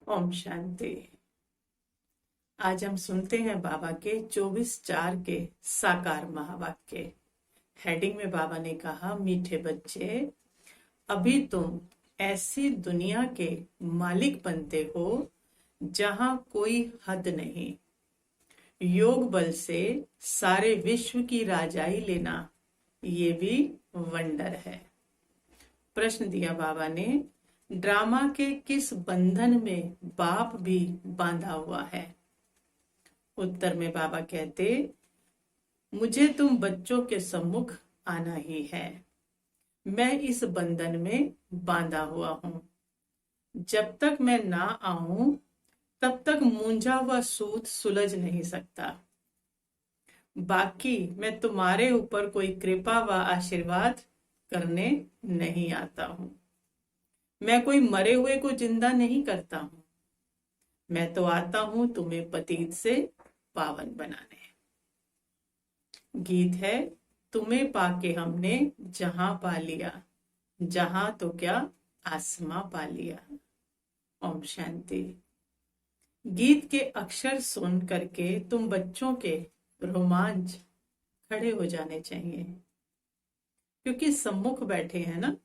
ओम शांति। आज हम सुनते हैं बाबा के 24/4 के साकार महावाक्य। हेडिंग में बाबा ने कहा, मीठे बच्चे, अभी तुम ऐसी दुनिया के मालिक बनते हो जहां कोई हद नहीं। योग बल से सारे विश्व की राजाई लेना, ये भी वंडर है। प्रश्न दिया बाबा ने, ड्रामा के किस बंधन में बाप भी बांधा हुआ है? उत्तर में बाबा कहते, मुझे तुम बच्चों के सम्मुख आना ही है। मैं इस बंधन में बांधा हुआ हूं। जब तक मैं ना आऊं तब तक मूंझा हुआ सूत सुलझ नहीं सकता। बाकी मैं तुम्हारे ऊपर कोई कृपा व आशीर्वाद करने नहीं आता हूं। मैं कोई मरे हुए को जिंदा नहीं करता हूं। मैं तो आता हूं तुम्हें पतीत से पावन बनाने। गीत है, तुम्हें पाके हमने जहां पा लिया, जहां तो क्या आसमां पा लिया। ओम शांति। गीत के अक्षर सुन करके तुम बच्चों के रोमांच खड़े हो जाने चाहिए, क्योंकि सम्मुख बैठे हैं ना।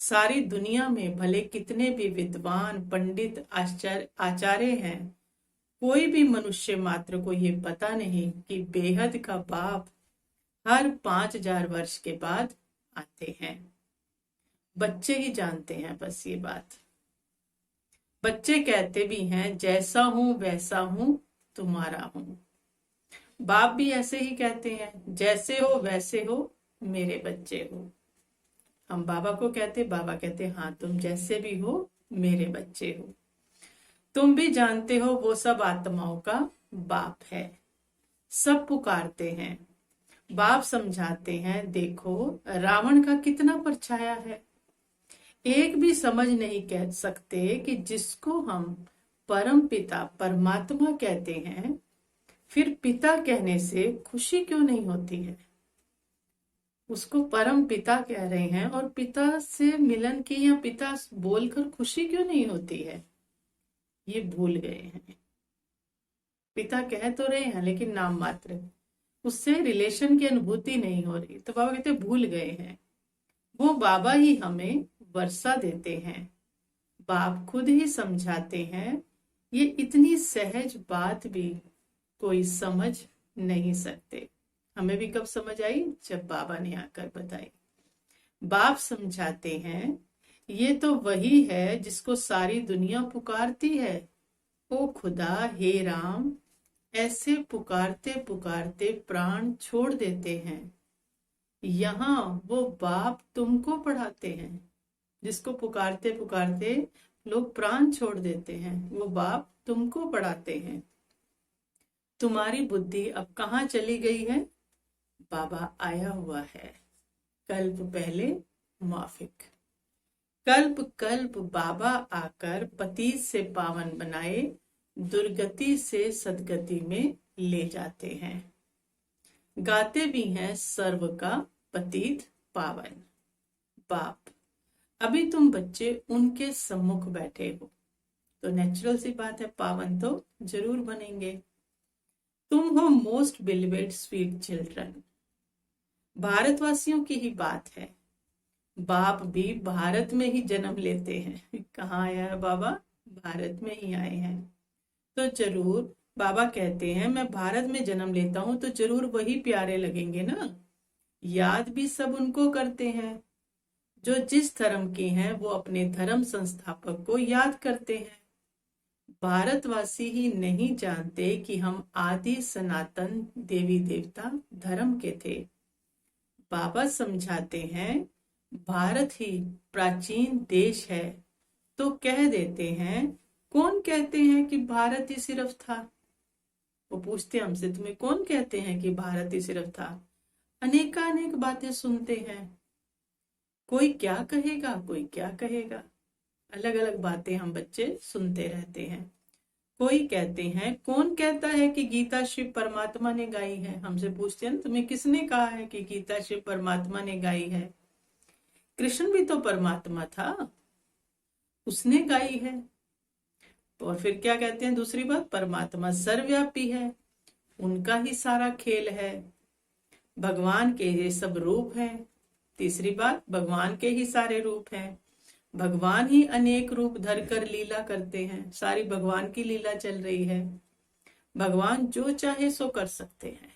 सारी दुनिया में भले कितने भी विद्वान पंडित आचार्य हैं, कोई भी मनुष्य मात्र को ये पता नहीं कि बेहद का बाप हर 5,000 वर्ष के बाद आते हैं। बच्चे ही जानते हैं बस ये बात। बच्चे कहते भी हैं, जैसा हूं वैसा हूं, तुम्हारा हूं। बाप भी ऐसे ही कहते हैं, जैसे हो वैसे हो, मेरे बच्चे हो। हम बाबा को कहते, बाबा कहते, हाँ तुम जैसे भी हो, मेरे बच्चे हो। तुम भी जानते हो वो सब आत्माओं का बाप है। सब पुकारते हैं। बाप समझाते हैं, देखो रावण का कितना परछाया है। एक भी समझ नहीं कह सकते कि जिसको हम परम पिता परमात्मा कहते हैं, फिर पिता कहने से खुशी क्यों नहीं होती है? उसको परम पिता कह रहे हैं और पिता से मिलन की या पिता बोलकर खुशी क्यों नहीं होती है? ये भूल गए हैं। पिता कह तो रहे हैं लेकिन नाम मात्र, उससे रिलेशन की अनुभूति नहीं हो रही। तो बाबा कहते भूल गए हैं। वो बाबा ही हमें वर्षा देते हैं। बाप खुद ही समझाते हैं। ये इतनी सहज बात भी कोई समझ नहीं सकते। हमें भी कब समझ आई? जब बाबा ने आकर बताई। बाप समझाते हैं, ये तो वही है जिसको सारी दुनिया पुकारती है। ओ खुदा, हे राम, ऐसे पुकारते पुकारते प्राण छोड़ देते हैं। यहाँ वो बाप तुमको पढ़ाते हैं। जिसको पुकारते पुकारते लोग प्राण छोड़ देते हैं, वो बाप तुमको पढ़ाते हैं। तुम्हारी बुद्धि अब कहाँ चली गई है? बाबा आया हुआ है। कल्प पहले माफिक। कल्प कल्प बाबा आकर पतित से पावन बनाए, दुर्गति से सदगति में ले जाते हैं। गाते भी हैं सर्व का पतित पावन। बाप, अभी तुम बच्चे उनके सम्मुख बैठे हो, तो नेचुरल सी बात है, पावन तो जरूर बनेंगे। तुम हो मोस्ट बिलीवेड स्वीट चिल्ड्रन। भारतवासियों की ही बात है। बाप भी भारत में ही जन्म लेते हैं। कहाँ आया है बाबा? भारत में ही आए हैं। तो जरूर बाबा कहते हैं, मैं भारत में जन्म लेता हूं तो जरूर वही प्यारे लगेंगे ना। याद भी सब उनको करते हैं जो जिस धर्म के हैं। वो अपने धर्म संस्थापक को याद करते हैं। भारतवासी ही नहीं जानते कि हम आदि सनातन देवी देवता धर्म के थे। बाबा समझाते हैं, भारत ही प्राचीन देश है, तो कह देते हैं, कौन कहते हैं कि भारत ही सिर्फ था? वो पूछते हमसे, तुम्हें कौन कहते हैं कि भारत ही सिर्फ था? अनेकानेक बातें सुनते हैं। कोई क्या कहेगा, कोई क्या कहेगा। अलग अलग बातें हम बच्चे सुनते रहते हैं। कोई कहते हैं, कौन कहता है कि गीता शिव परमात्मा ने गाई है? हमसे पूछते हैं, तुम्हें किसने कहा है कि गीता शिव परमात्मा ने गाई है? कृष्ण भी तो परमात्मा था, उसने गाई है। और फिर क्या कहते हैं दूसरी बात, परमात्मा सर्वव्यापी है, उनका ही सारा खेल है, भगवान के ये सब रूप हैं। तीसरी बात, भगवान के ही सारे रूप हैं, भगवान ही अनेक रूप धरकर लीला करते हैं, सारी भगवान की लीला चल रही है, भगवान जो चाहे सो कर सकते हैं।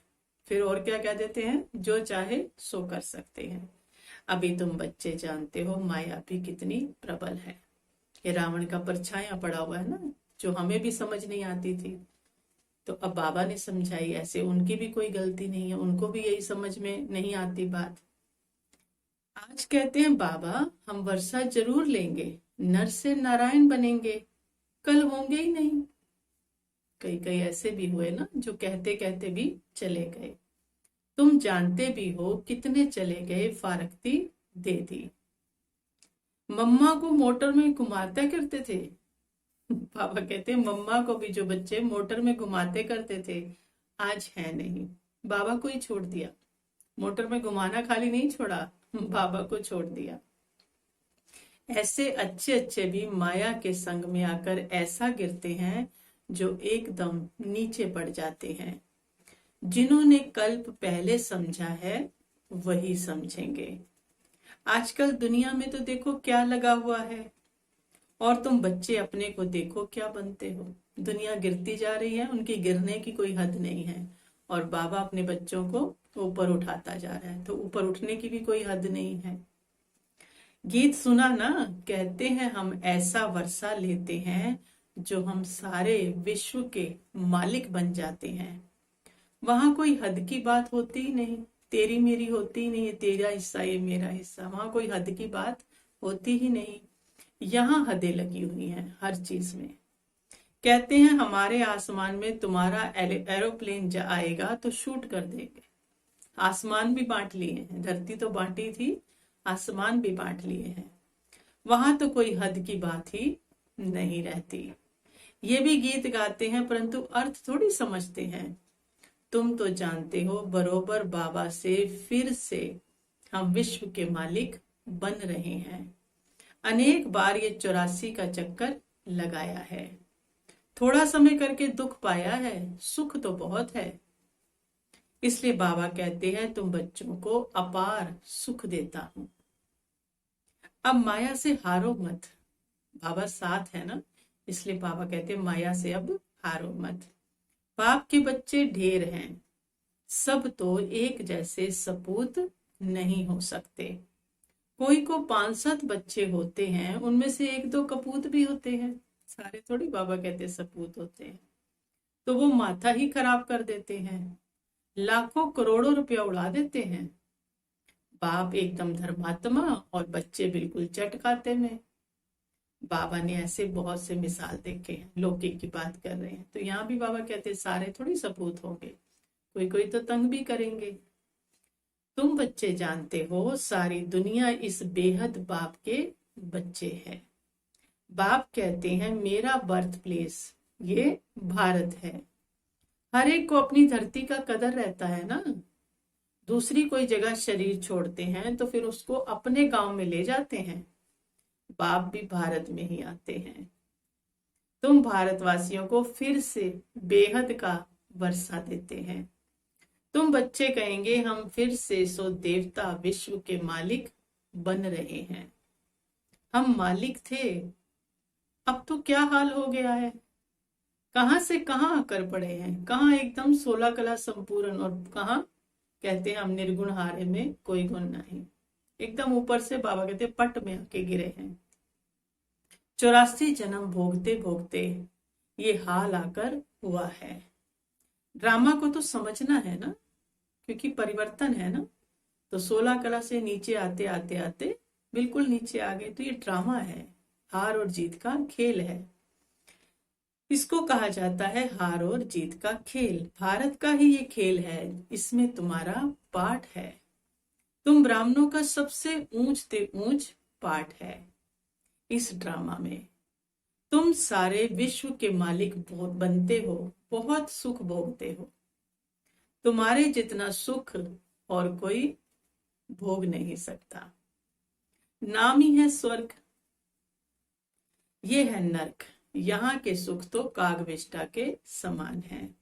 फिर और क्या कह देते हैं, जो चाहे सो कर सकते हैं। अभी तुम बच्चे जानते हो माया भी कितनी प्रबल है, ये रावण का परछाया पड़ा हुआ है ना, जो हमें भी समझ नहीं आती थी, तो अब बाबा ने समझाई। ऐसे उनकी भी कोई गलती नहीं है, उनको भी यही समझ में नहीं आती बात। आज कहते हैं बाबा हम वर्षा जरूर लेंगे, नर से नारायण बनेंगे, कल होंगे ही नहीं। कई कई ऐसे भी हुए ना जो कहते कहते भी चले गए। तुम जानते भी हो कितने चले गए, फारक्ती दे दी। मम्मा को मोटर में घुमाते करते थे। पापा कहते हैं मम्मा को भी जो बच्चे मोटर में घुमाते करते थे आज है नहीं, बाबा को ही छोड़ दिया। मोटर में घुमाना खाली नहीं छोड़ा, बाबा को छोड़ दिया। ऐसे अच्छे अच्छे भी माया के संग में आकर ऐसा गिरते हैं जो एकदम नीचे पड़ जाते हैं। जिन्होंने कल्प पहले समझा है वही समझेंगे। आजकल दुनिया में तो देखो क्या लगा हुआ है, और तुम बच्चे अपने को देखो क्या बनते हो। दुनिया गिरती जा रही है, उनकी गिरने की कोई हद नहीं है, और बाबा अपने बच्चों को ऊपर उठाता जा रहा है, तो ऊपर उठने की भी कोई हद नहीं है। गीत सुना ना, कहते हैं हम ऐसा वर्षा लेते हैं जो हम सारे विश्व के मालिक बन जाते हैं। वहां कोई हद की बात होती ही नहीं, तेरी मेरी होती ही नहीं है, तेरा हिस्सा ये मेरा हिस्सा, वहां कोई हद की बात होती ही नहीं। यहाँ हदें लगी हुई हैं हर चीज में। कहते हैं हमारे आसमान में तुम्हारा एरोप्लेन आएगा तो शूट कर देंगे। आसमान भी बांट लिए हैं, धरती तो बांटी थी, आसमान भी बांट लिए हैं। वहां तो कोई हद की बात ही नहीं रहती। ये भी गीत गाते हैं परंतु अर्थ थोड़ी समझते हैं। तुम तो जानते हो बरोबर बाबा से फिर से हम विश्व के मालिक बन रहे हैं। अनेक बार ये 84 का चक्कर लगाया है, थोड़ा समय करके दुख पाया है, सुख तो बहुत है। इसलिए बाबा कहते हैं तुम बच्चों को अपार सुख देता हूं, अब माया से हारो मत। बाबा साथ है ना, इसलिए बाबा कहते हैं माया से अब हारो मत। बाप के बच्चे ढेर हैं, सब तो एक जैसे सपूत नहीं हो सकते। कोई को 5-7 बच्चे होते हैं, उनमें से 1-2 कपूत भी होते हैं, सारे थोड़ी बाबा कहते सपूत होते हैं। तो वो माथा ही खराब कर देते हैं, लाखों करोड़ों रुपया उड़ा देते हैं। बाप एकदम धर्मात्मा और बच्चे बिल्कुल चटकाते में। बाबा ने ऐसे बहुत से मिसाल देखे हैं, लौकिक की बात कर रहे हैं, तो यहाँ भी बाबा कहते सारे थोड़ी सपूत होंगे, कोई कोई तो तंग भी करेंगे। तुम बच्चे जानते हो सारी दुनिया इस बेहद बाप के बच्चे हैं। बाप कहते हैं मेरा बर्थ प्लेस ये भारत है। हर एक को अपनी धरती का कदर रहता है ना, दूसरी कोई जगह शरीर छोड़ते हैं तो फिर उसको अपने गांव में ले जाते हैं। बाप भी भारत में ही आते हैं। तुम भारतवासियों को फिर से बेहद का वर्षा देते हैं। तुम बच्चे कहेंगे हम फिर से सो देवता विश्व के मालिक बन रहे हैं। हम मालिक थे, अब तो क्या हाल हो गया है, कहां से कहां आकर पड़े हैं, कहां एकदम 16 कला संपूर्ण, और कहां कहते हैं हम निर्गुण हारे में कोई गुण नहीं। एकदम ऊपर से बाबा कहते पट में आके गिरे हैं। 84 जन्म भोगते भोगते ये हाल आकर हुआ है। ड्रामा को तो समझना है ना, क्योंकि परिवर्तन है ना, तो 16 कला से नीचे आते आते आते बिल्कुल नीचे आ गए। तो ये ड्रामा है, हार और जीत का खेल है। इसको कहा जाता है हार और जीत का खेल। भारत का ही ये खेल है, इसमें तुम्हारा पाठ है। तुम ब्राह्मणों का सबसे ऊंच से ऊंच पाठ है इस ड्रामा में। तुम सारे विश्व के मालिक बनते हो, बहुत सुख भोगते हो। तुम्हारे जितना सुख और कोई भोग नहीं सकता। नाम ही है स्वर्ग, ये है नर्क, यहाँ के सुख तो कागविष्टा के समान हैं।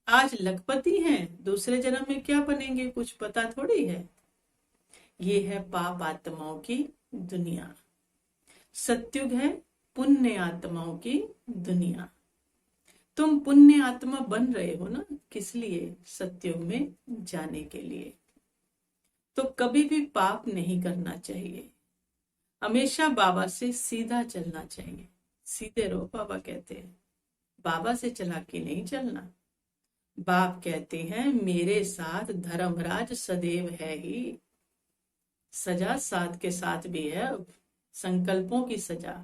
आज लखपति हैं, दूसरे जन्म में क्या बनेंगे कुछ पता थोड़ी है। ये है पाप आत्माओं की दुनिया। सत्युग है पुण्य आत्माओं की दुनिया। तुम पुण्य आत्मा बन रहे हो ना, किस लिए? सत्युग में जाने के लिए। तो कभी भी पाप नहीं करना चाहिए, हमेशा बाबा से सीधा चलना चाहिए। सीधे रहो, बाबा कहते हैं। बाबा से चालाकी नहीं चलना। बाप कहते हैं मेरे साथ धर्मराज सदैव है ही। सजा साथ के साथ भी है, अब संकल्पों की सजा।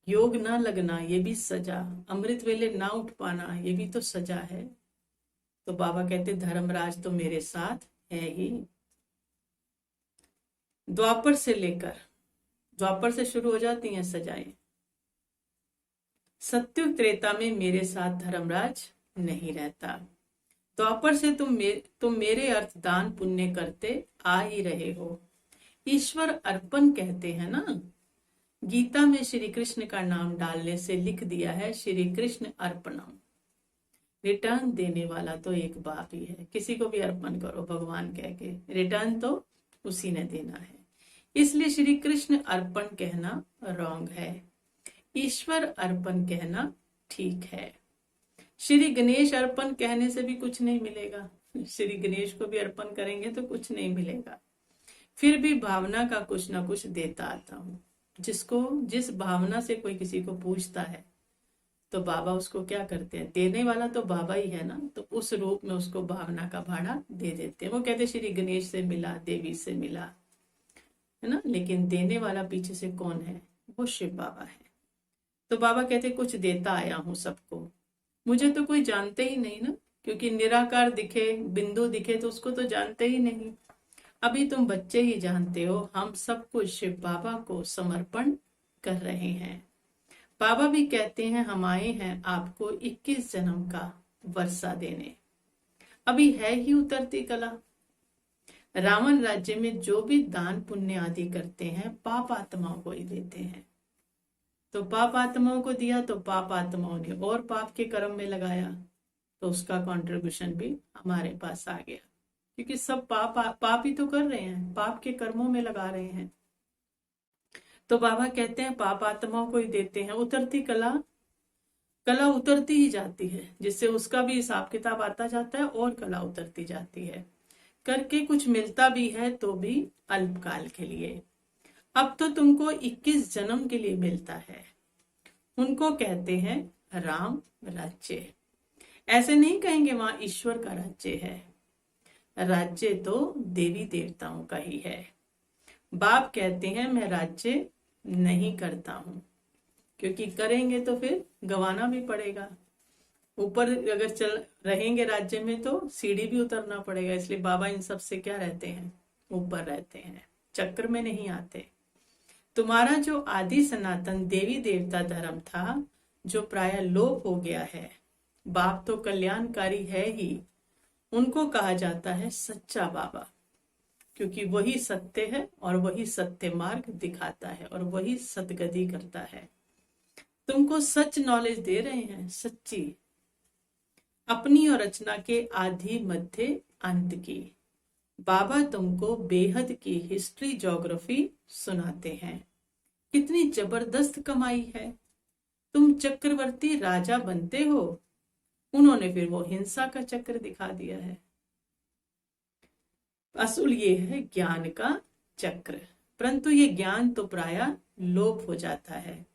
योग ना लगना ये भी सजा, अमृत वेले ना उठ पाना ये भी तो सजा है। तो बाबा कहते धर्मराज तो मेरे साथ है ही। द्वापर से लेकर, द्वापर से शुरू हो जाती हैं सजाएं। सत्युग त्रेता में मेरे साथ धर्मराज नहीं रहता। द्वापर से तुम मेरे अर्थ दान पुण्य करते आ ही रहे हो। ईश्वर अर्पण कहते हैं ना, गीता में श्री कृष्ण का नाम डालने से लिख दिया है श्री कृष्ण अर्पणम। रिटर्न देने वाला तो एक बाप ही है। किसी को भी अर्पण करो भगवान कह के, रिटर्न तो उसी ने देना है। इसलिए श्री कृष्ण अर्पण कहना रॉन्ग है, ईश्वर अर्पण कहना ठीक है। श्री गणेश अर्पण कहने से भी कुछ नहीं मिलेगा, श्री गणेश को भी अर्पण करेंगे तो कुछ नहीं मिलेगा। फिर भी भावना का कुछ ना कुछ देता आता हूँ। जिस भावना से कोई किसी को पूछता है तो बाबा उसको क्या करते हैं, देने वाला तो बाबा ही है ना, तो उस रूप में उसको भावना का भाड़ा दे देते हैं। वो कहते श्री गणेश से मिला, देवी से मिला, है ना, लेकिन देने वाला पीछे से कौन है? वो शिव बाबा है। तो बाबा कहते कुछ देता आया हूं सबको। मुझे तो कोई जानते ही नहीं ना, क्योंकि निराकार दिखे, बिंदु दिखे तो उसको तो जानते ही नहीं। अभी तुम बच्चे ही जानते हो। हम सब कुछ शिव बाबा को समर्पण कर रहे हैं। बाबा भी कहते हैं हम आए हैं आपको 21 जन्म का वर्षा देने। अभी है ही उतरती कला। रावण राज्य में जो भी दान पुण्य आदि करते हैं पाप आत्माओं को ही देते हैं। तो पाप आत्माओं को दिया तो पाप आत्माओं ने और पाप के कर्म में लगाया, तो उसका कंट्रीब्यूशन भी हमारे पास आ गया, क्योंकि सब पाप ही तो कर रहे हैं, पाप के कर्मों में लगा रहे हैं। तो बाबा कहते हैं पाप आत्माओं को ही देते हैं। उतरती कला उतरती ही जाती है, जिससे उसका भी हिसाब किताब आता जाता है और कला उतरती जाती है। करके कुछ मिलता भी है तो भी अल्पकाल के लिए। अब तो तुमको 21 जन्म के लिए मिलता है। उनको कहते हैं राम राज्य। ऐसे नहीं कहेंगे वहां ईश्वर का राज्य है, राज्य तो देवी देवताओं का ही है। बाप कहते हैं मैं राज्य नहीं करता हूं, क्योंकि करेंगे तो फिर गंवाना भी पड़ेगा। ऊपर अगर चल रहेंगे राज्य में तो सीढ़ी भी उतरना पड़ेगा। इसलिए बाबा इन सब से क्या रहते हैं, ऊपर रहते हैं, चक्र में नहीं आते। तुम्हारा जो आदि सनातन देवी देवता धर्म था, जो प्राय लोप हो गया है, बाप तो कल्याणकारी है ही, उनको कहा जाता है सच्चा बाबा, क्योंकि वही सत्य है और वही सत्य मार्ग दिखाता है और वही सतगति करता है। तुमको सच नॉलेज दे रहे हैं, सच्ची, अपनी और रचना के आदि मध्य अंत की। बाबा तुमको बेहद की हिस्ट्री ज्योग्राफी सुनाते हैं। कितनी जबरदस्त कमाई है। तुम चक्रवर्ती राजा बनते हो, उन्होंने फिर वो हिंसा का चक्र दिखा दिया है। असूल ये है ज्ञान का चक्र, परंतु ये ज्ञान तो प्राय लोप हो जाता है।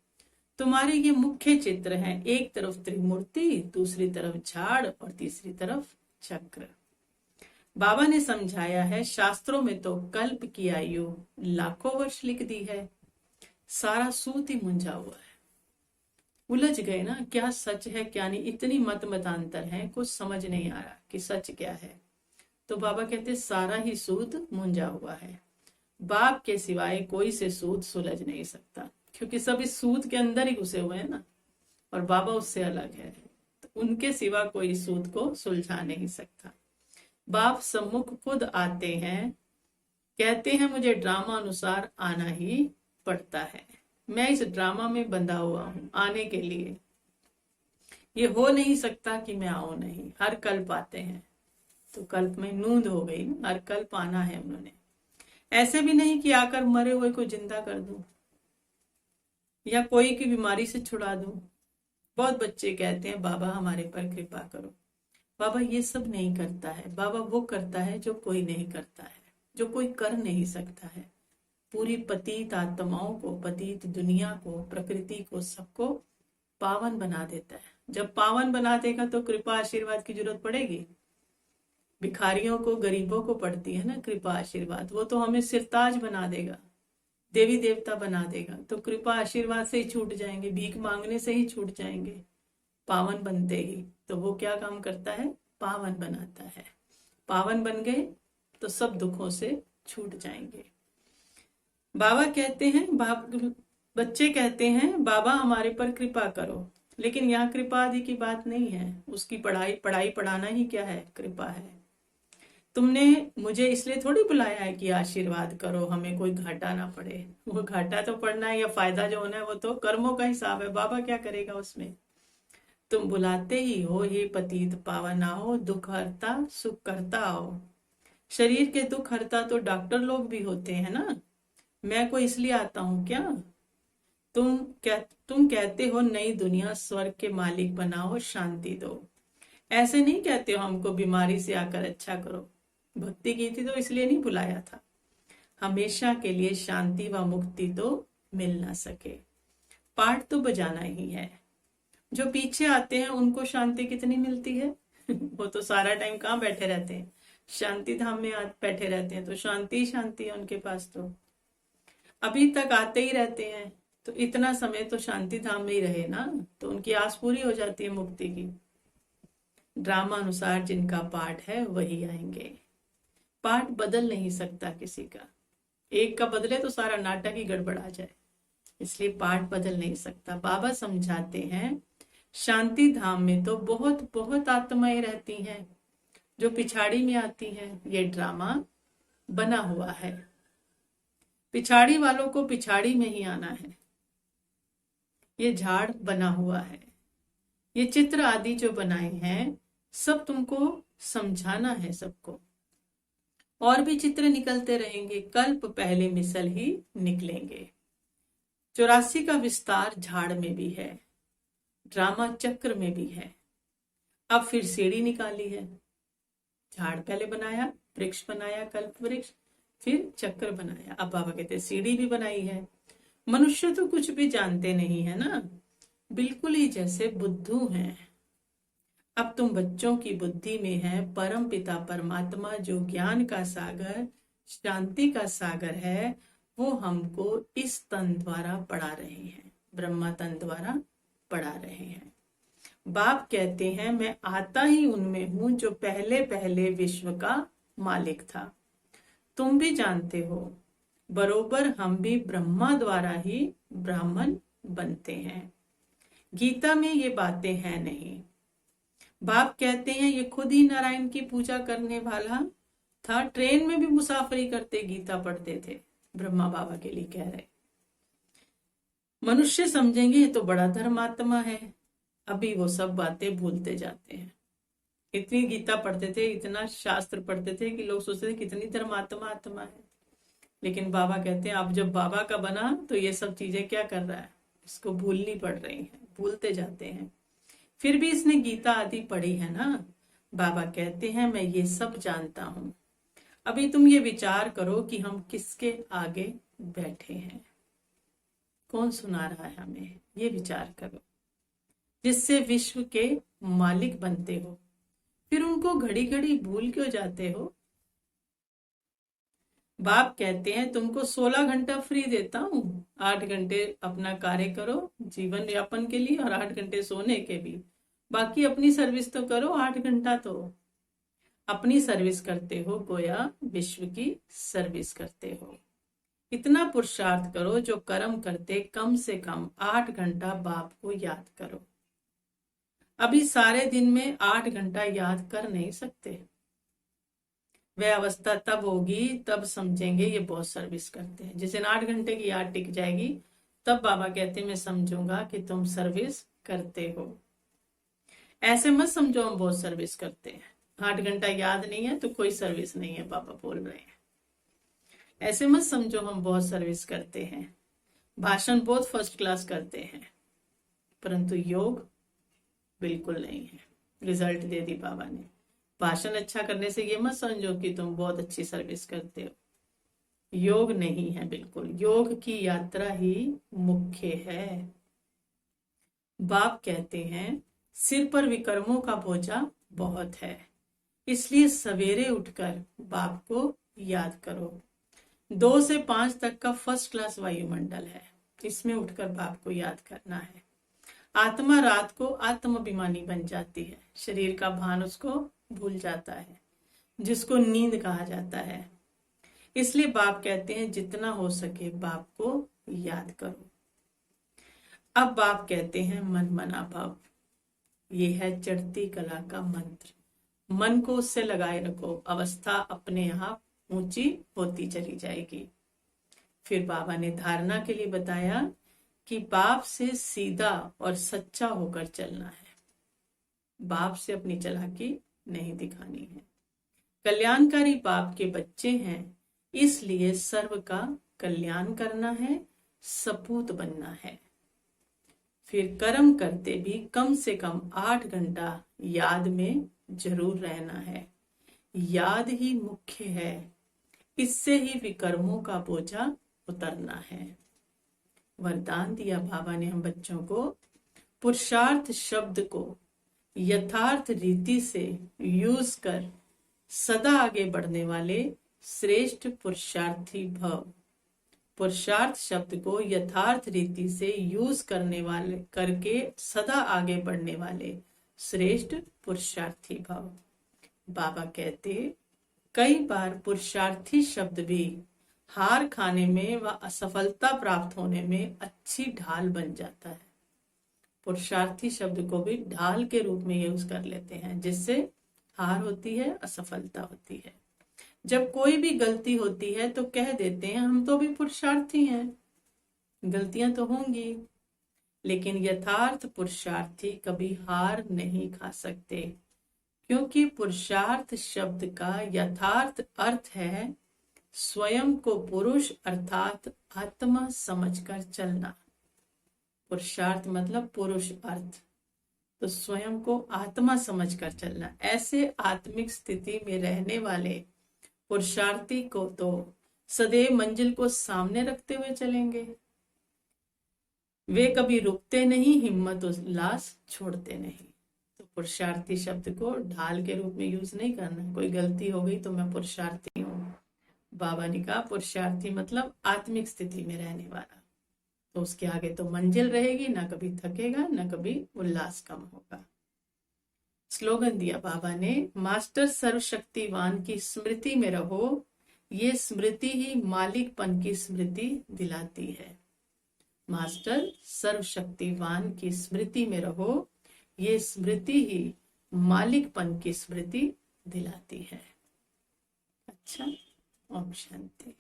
तुम्हारे ये मुख्य चित्र हैं, एक तरफ त्रिमूर्ति, दूसरी तरफ झाड़ और तीसरी तरफ चक्र। बाबा ने समझाया है शास्त्रों में तो कल्प की आयु लाखों वर्ष लिख दी है। सारा सूत ही मुंझा हुआ है। उलझ गए ना, क्या सच है क्या नहीं, इतनी मतांतर है, कुछ समझ नहीं आ रहा कि सच क्या है। तो बाबा कहते सारा ही सूत मुंझा हुआ है। बाप के सिवाय कोई से सूत सुलझ नहीं सकता, क्योंकि सब इस सूत के अंदर ही घुसे हुए हैं ना, और बाबा उससे अलग है, तो उनके सिवा कोई सूत को सुलझा नहीं सकता। बाप सम्मुख खुद आते हैं, कहते हैं मुझे ड्रामा अनुसार आना ही पड़ता है। मैं इस ड्रामा में बंधा हुआ हूं आने के लिए। ये हो नहीं सकता कि मैं आऊं नहीं। हर कल्प आते हैं, तो कल्प में नूंद हो गई ना, हर कल्प आना है उन्होंने। ऐसे भी नहीं कि आकर मरे हुए को जिंदा कर दूं या कोई की बीमारी से छुड़ा दूं। बहुत बच्चे कहते हैं बाबा हमारे पर कृपा करो। बाबा ये सब नहीं करता है। बाबा वो करता है जो कोई नहीं करता है, जो कोई कर नहीं सकता है। पूरी पतित आत्माओं को, पतित दुनिया को, प्रकृति को, सबको पावन बना देता है। जब पावन बना देगा तो कृपा आशीर्वाद की जरूरत पड़ेगी? भिखारियों को, गरीबों को पड़ती है ना कृपा आशीर्वाद। वो तो हमें सिरताज बना देगा, देवी देवता बना देगा। तो कृपा आशीर्वाद से ही छूट जाएंगे, भीख मांगने से ही छूट जाएंगे पावन बनते ही। तो वो क्या काम करता है? पावन बनाता है। पावन बन गए तो सब दुखों से छूट जाएंगे। बाबा कहते हैं, बच्चे कहते हैं बाबा हमारे पर कृपा करो, लेकिन यहाँ कृपा आदि की बात नहीं है। उसकी पढ़ाई पढ़ाना ही क्या है? कृपा है। तुमने मुझे इसलिए थोड़ी बुलाया है कि आशीर्वाद करो, हमें कोई घाटा ना पड़े। वो घाटा तो पड़ना है या फायदा जो होना है वो तो कर्मों का हिसाब है। बाबा क्या करेगा उसमें? तुम बुलाते ही हो, ये पतित पावन आओ, दुख हरता सुख करता आओ। शरीर के दुख हरता तो डॉक्टर लोग भी होते हैं ना। मैं कोई इसलिए आता हूं क्या? तुम कहते हो नई दुनिया स्वर्ग के मालिक बनाओ, शांति दो। ऐसे नहीं कहते हो हमको बीमारी से आकर अच्छा करो। भक्ति की थी तो इसलिए नहीं बुलाया था। हमेशा के लिए शांति व मुक्ति तो मिल ना सके। पाठ तो बजाना ही है। जो पीछे आते हैं उनको शांति कितनी मिलती है? वो तो सारा टाइम कहाँ बैठे रहते हैं? शांति धाम में बैठे रहते हैं, तो शांति ही शांति है उनके पास। तो अभी तक आते ही रहते हैं, तो इतना समय तो शांति धाम में ही रहे ना, तो उनकी आस पूरी हो जाती है मुक्ति की। ड्रामा अनुसार जिनका पाठ है वही आएंगे। पाठ बदल नहीं सकता किसी का। एक का बदले तो सारा नाटक ही गड़बड़ा जाए, इसलिए पाठ बदल नहीं सकता। बाबा समझाते हैं शांति धाम में तो बहुत बहुत आत्माएं रहती हैं जो पिछाड़ी में आती हैं। ये ड्रामा बना हुआ है। पिछाड़ी वालों को पिछाड़ी में ही आना है। ये झाड़ बना हुआ है। ये चित्र आदि जो बनाए हैं सब तुमको समझाना है सबको। और भी चित्र निकलते रहेंगे, कल्प पहले मिसल ही निकलेंगे। 84 का विस्तार झाड़ में भी है, ड्रामा चक्र में भी है। अब फिर सीढ़ी निकाली है। झाड़ पहले बनाया, वृक्ष बनाया, कल्प वृक्ष, फिर चक्र बनाया। अब बाबा कहते सीढ़ी भी बनाई है। मनुष्य तो कुछ भी जानते नहीं है ना, बिल्कुल ही जैसे बुद्धू हैं। अब तुम बच्चों की बुद्धि में है परम पिता परमात्मा जो ज्ञान का सागर, शांति का सागर है, वो हमको इस तन द्वारा पढ़ा रहे हैं, ब्रह्मा तन द्वारा पढ़ा रहे हैं। बाप कहते हैं मैं आता ही उनमें हूं जो पहले पहले विश्व का मालिक था। तुम भी जानते हो बरोबर हम भी ब्रह्मा द्वारा ही ब्राह्मण बनते हैं। गीता में ये बातें हैं नहीं। बाप कहते हैं ये खुद ही नारायण की पूजा करने वाला था, ट्रेन में भी मुसाफरी करते गीता पढ़ते थे। ब्रह्मा बाबा के लिए कह रहे। मनुष्य समझेंगे ये तो बड़ा धर्मात्मा है। अभी वो सब बातें भूलते जाते हैं। इतनी गीता पढ़ते थे, इतना शास्त्र पढ़ते थे कि लोग सोचते थे कितनी धर्मात्मा आत्मा है। लेकिन बाबा कहते हैं अब जब बाबा का बना तो ये सब चीजें क्या कर रहा है, इसको भूलनी पड़ रही है, भूलते जाते हैं। फिर भी इसने गीता आदि पढ़ी है ना। बाबा कहते हैं मैं ये सब जानता हूं। अभी तुम ये विचार करो कि हम किसके आगे बैठे हैं, कौन सुना रहा है हमें, ये विचार करो। जिससे विश्व के मालिक बनते हो, फिर उनको घड़ी घड़ी भूल क्यों जाते हो? बाप कहते हैं तुमको 16 घंटा फ्री देता हूं, 8 घंटे अपना कार्य करो जीवन यापन के लिए और 8 घंटे सोने के भी। बाकी अपनी सर्विस तो करो, 8 घंटा तो अपनी सर्विस करते हो, गोया विश्व की सर्विस करते हो। इतना पुरुषार्थ करो, जो कर्म करते कम से कम 8 घंटा बाप को याद करो। अभी सारे दिन में 8 घंटा याद कर नहीं सकते। वह अवस्था तब होगी, तब समझेंगे ये बहुत सर्विस करते हैं। जिस दिन 8 घंटे की याद टिक जाएगी तब बाबा कहते मैं समझूंगा कि तुम सर्विस करते हो। ऐसे मत समझो हम बहुत सर्विस करते हैं, 8 घंटा याद नहीं है तो कोई सर्विस नहीं है, बाबा बोल रहे हैं। ऐसे मत समझो हम बहुत सर्विस करते हैं, भाषण बहुत फर्स्ट क्लास करते हैं, परंतु योग बिल्कुल नहीं है। रिजल्ट दे दी बाबा ने। भाषण अच्छा करने से ये मत समझो कि तुम बहुत अच्छी सर्विस करते हो, योग नहीं है बिल्कुल। योग की यात्रा ही मुख्य है। बाप कहते हैं सिर पर विकर्मों का बोझा बहुत है, इसलिए सवेरे उठकर बाप को याद करो। 2 से 5 तक का फर्स्ट क्लास वायुमंडल है, इसमें उठकर बाप को याद करना है। आत्मा रात को आत्माभिमानी बन जाती है, शरीर का भान उसको भूल जाता है, जिसको नींद कहा जाता है। इसलिए बाप कहते हैं जितना हो सके बाप को याद करो। अब बाप कहते हैं मन मना भाव, ये है चढ़ती कला का मंत्र। मन को उससे लगाए रखो, अवस्था अपने आप ऊंची होती चली जाएगी। फिर बाबा ने धारणा के लिए बताया कि बाप से सीधा और सच्चा होकर चलना है, बाप से अपनी चालाकी नहीं दिखानी है। कल्याणकारी बाप के बच्चे हैं, इसलिए सर्व का कल्याण करना है, सपूत बनना है। फिर कर्म करते भी कम से कम 8 घंटा याद में जरूर रहना है। याद ही मुख्य है, इससे ही विकर्मों का बोझा उतरना है। वरदान दिया बाबा ने हम बच्चों को, पुरुषार्थ शब्द को यथार्थ रीति से यूज कर सदा आगे बढ़ने वाले श्रेष्ठ पुरुषार्थी भव। पुरुषार्थ शब्द को यथार्थ रीति से यूज करके सदा आगे बढ़ने वाले श्रेष्ठ पुरुषार्थी भव। बाबा कहते कई बार पुरुषार्थी शब्द भी हार खाने में व असफलता प्राप्त होने में अच्छी ढाल बन जाता है। पुरुषार्थी शब्द को भी ढाल के रूप में यूज कर लेते हैं, जिससे हार होती है, असफलता होती है। जब कोई भी गलती होती है तो कह देते हैं हम तो भी पुरुषार्थी हैं, गलतियां तो होंगी। लेकिन यथार्थ पुरुषार्थी कभी हार नहीं खा सकते, क्योंकि पुरुषार्थ शब्द का यथार्थ अर्थ है स्वयं को पुरुष अर्थात आत्मा समझकर चलना। पुरुषार्थ मतलब पुरुष अर्थ, तो स्वयं को आत्मा समझकर चलना। ऐसे आत्मिक स्थिति में रहने वाले पुरुषार्थी को तो सदैव मंजिल को सामने रखते हुए चलेंगे। वे कभी रुकते नहीं, हिम्मत उल्लास छोड़ते नहीं। तो पुरुषार्थी शब्द को ढाल के रूप में यूज नहीं करना। कोई गलती हो गई तो मैं पुरुषार्थी हूँ, बाबा ने कहा पुरुषार्थी मतलब आत्मिक स्थिति में रहने वाला, तो उसके आगे तो मंजिल रहेगी, ना कभी थकेगा ना कभी उल्लास कम होगा। स्लोगन दिया बाबा ने, मास्टर सर्वशक्तिवान की स्मृति में रहो, ये स्मृति ही मालिकपन की स्मृति दिलाती है। मास्टर सर्वशक्तिवान की स्मृति में रहो, ये स्मृति ही मालिकपन की स्मृति दिलाती है। अच्छा, ओम शांति।